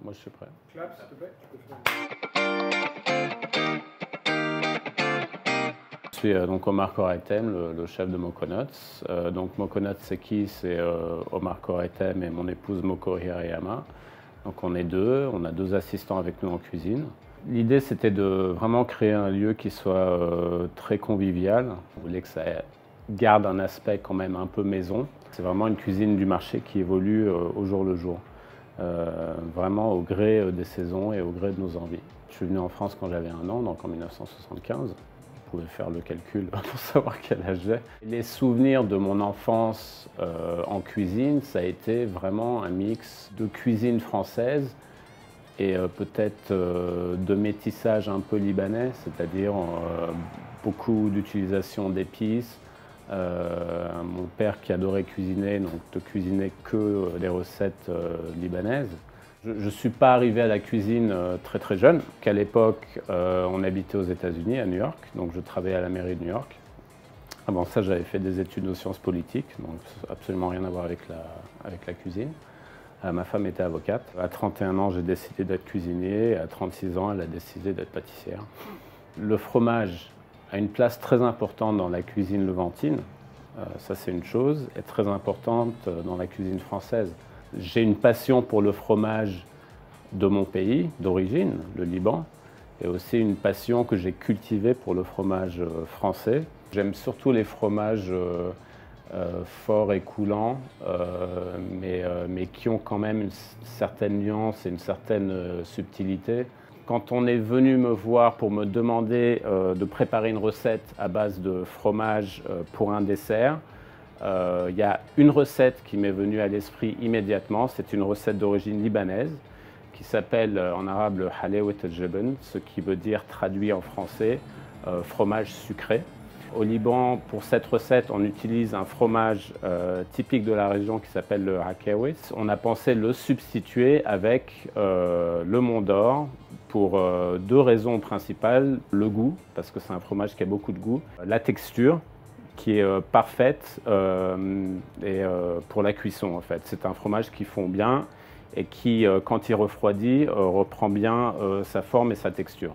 Moi je suis prêt. Clap, s'il te plaît. Je suis donc Omar Koraïtem, le chef de Mokonots. Donc Mokonots c'est qui? C'est Omar Koraïtem et mon épouse Moko Hirayama. Donc on est deux, on a deux assistants avec nous en cuisine. L'idée c'était de vraiment créer un lieu qui soit très convivial. On voulait que ça garde un aspect quand même un peu maison. C'est vraiment une cuisine du marché qui évolue au jour le jour. Vraiment au gré des saisons et au gré de nos envies. Je suis venu en France quand j'avais 1 an, donc en 1975. Vous pouvez faire le calcul pour savoir quel âge j'ai. Les souvenirs de mon enfance en cuisine, ça a été vraiment un mix de cuisine française et peut-être de métissage un peu libanais, c'est-à-dire beaucoup d'utilisation d'épices. Mon père qui adorait cuisiner, donc ne cuisinait que des recettes libanaises. Je ne suis pas arrivé à la cuisine très très jeune, qu'à l'époque on habitait aux États-Unis, à New York, donc je travaillais à la mairie de New York. Avant ça j'avais fait des études de sciences politiques, donc absolument rien à voir avec la cuisine. Ma femme était avocate. À 31 ans j'ai décidé d'être cuisinier, à 36 ans elle a décidé d'être pâtissière. Le fromage a une place très importante dans la cuisine levantine, ça c'est une chose, et très importante dans la cuisine française. J'ai une passion pour le fromage de mon pays d'origine, le Liban, et aussi une passion que j'ai cultivée pour le fromage français. J'aime surtout les fromages forts et coulants, mais qui ont quand même une certaine nuance et une certaine subtilité. Quand on est venu me voir pour me demander de préparer une recette à base de fromage pour un dessert, il y a une recette qui m'est venue à l'esprit immédiatement. C'est une recette d'origine libanaise qui s'appelle en arabe le halawat al-jabn, ce qui veut dire traduit en français fromage sucré. Au Liban, pour cette recette, on utilise un fromage typique de la région qui s'appelle le hakawis. On a pensé le substituer avec le Mont d'Or pour deux raisons principales. Le goût, parce que c'est un fromage qui a beaucoup de goût. La texture, qui est parfaite pour la cuisson en fait. C'est un fromage qui fond bien et qui, quand il refroidit, reprend bien sa forme et sa texture.